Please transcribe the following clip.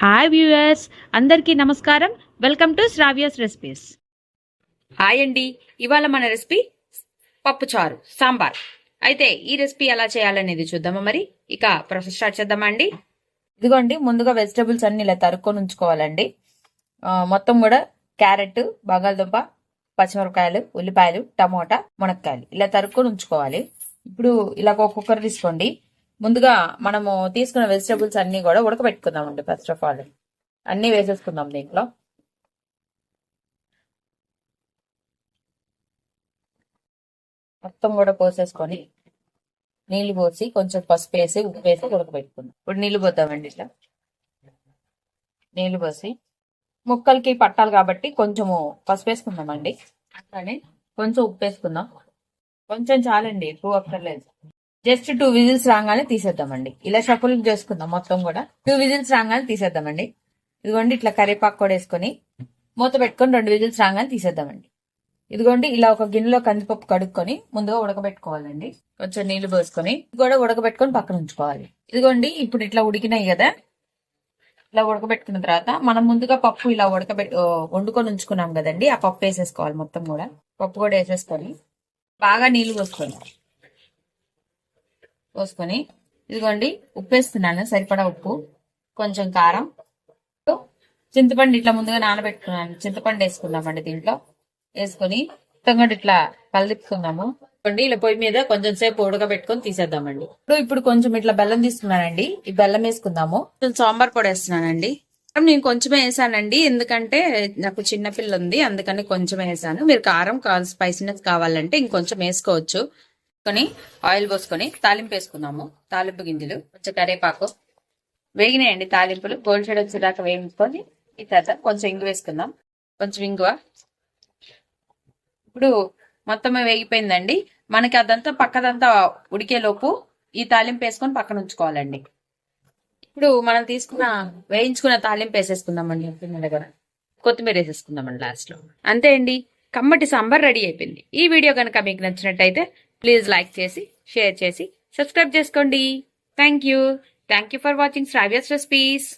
Hi viewers, అందరికీ నమస్కారం. Welcome to Sravya's recipes. Hi అండి. ఇవాళ మన రెసిపీ పప్పుచారు సాంబార్. అయితే ఈ రెసిపీ ఎలా చేయాలనేది చూద్దామా మరి. ఇక ప్రాసెస్ స్టార్ట్ చేద్దామా అండి. ఇదిగోండి, ముందుగా వెజిటబుల్స్ అన్ని ఇలా తరుక్కొని ఉంచుకోవాలండి. మొత్తం కూడా క్యారెట్, బంగాళదుంప, పచ్చిమిరపకాయలు, ఉల్లిపాయలు, టమోటా, మునక్కాయలు ఇలా తరుక్కొని ఉంచుకోవాలి. ఇప్పుడు ఇలా ఒక కుక్కర్ తీసుకోండి. ముందుగా మనము తీసుకున్న వెజిటబుల్స్ అన్ని కూడా ఉడకబెట్టుకుందామండి. ఫస్ట్ ఆఫ్ ఆల్ అన్ని వేసేసుకుందాం. దీంట్లో మొత్తం కూడా పోసేసుకొని నీళ్లు పోసి కొంచెం పసుపు వేసి ఉప్పు వేసి ఉడకబెట్టుకుందాం. ఇప్పుడు నీళ్లు పోద్దామండి. ఇట్లా నీళ్లు పోసి ముక్కలకి పట్టాలి కాబట్టి కొంచెము పసుపు వేసుకుందామండి. అట్లానే కొంచెం ఉప్పు వేసుకుందాం. కొంచెం చాలండి, ఎక్కువ అక్కర్లేదు. జస్ట్ 2 విజిల్స్ రాగానే తీసేద్దామండి. ఇలా షఫుల్ చేసుకుందాం. మొత్తం కూడా 2 విజిల్స్ రాగానే తీసేద్దామండి. ఇదిగోండి, ఇట్లా కరివేపాకు కూడా వేసుకొని మూత పెట్టుకొని 2 విజిల్స్ రాగానే తీసేద్దామండి. ఇదిగోండి, ఇలా ఒక గిన్నెలో కందిపప్పు కడుక్కొని ముందుగా ఉడకబెట్టుకోవాలండి. కొంచెం నీళ్లు పోసుకొని కూడా ఉడకబెట్టుకొని పక్కన ఉంచుకోవాలి. ఇదిగోండి, ఇప్పుడు ఇట్లా ఉడికినాయి కదా. ఇలా ఉడకబెట్టుకున్న తర్వాత మనం ముందుగా పప్పు ఇలా వండుకొని ఉంచుకున్నాం కదండి. ఆ పప్పు వేసేసుకోవాలి. మొత్తం కూడా పప్పు కూడా వేసేసుకొని బాగా నీళ్లు పోసుకొని ఇదిగోండి, ఉప్పు వేస్తున్నాను, సరిపడా ఉప్పు, కొంచెం కారం, చింతపండు ఇట్లా ముందుగా నానబెట్టుకున్నాను. చింతపండు వేసుకుందామండి. దీంట్లో వేసుకొని మొత్తం ఇట్లా కలిపుకుందాము. ఇలా పొయ్యి మీద కొంచెం సేపు ఉడకబెట్టుకొని తీసేద్దామండి. ఇప్పుడు కొంచెం ఇట్లా బెల్లం తీసుకున్నానండి. ఈ బెల్లం వేసుకుందాము. సాంబార్ పొడి వేస్తున్నానండి. నేను కొంచెమే వేసానండి, ఎందుకంటే నాకు చిన్నపిల్ల ఉంది, అందుకని కొంచెం వేసాను. మీరు కారం స్పైసీనెస్ కావాలంటే ఇంకొంచెం వేసుకోవచ్చు. ఆయిల్ పోసుకొని తాలింపు వేసుకున్నాము. తాలింపు గింజలు, కొంచెం కరివేపాకు వేగినాయండి. తాలింపులు గోల్డ్ షేడ్ వచ్చేదాకా వేయించుకొని ఈ తర్వాత కొంచెం ఇంగు వేసుకుందాం. కొంచెం ఇంగువ. ఇప్పుడు మొత్తం వేగిపోయిందండి. మనకి అదంతా పక్కదంతా ఉడికేలోపు ఈ తాలింపు వేసుకొని పక్కన ఉంచుకోవాలండి. ఇప్పుడు మనం వేయించుకున్న తాలింపు వేసేసుకుందామండి. దగ్గర కొత్తిమీర వేసేసుకుందామండి లాస్ట్ లో. అంతే అండి, కమ్మటి సాంబార్ రెడీ అయిపోయింది. ఈ వీడియో కనుక మీకు నచ్చినట్టయితే ప్లీజ్ లైక్ చేసి, షేర్ చేసి, సబ్స్క్రైబ్ చేసుకోండి. Thank you for watching Sravya's recipes.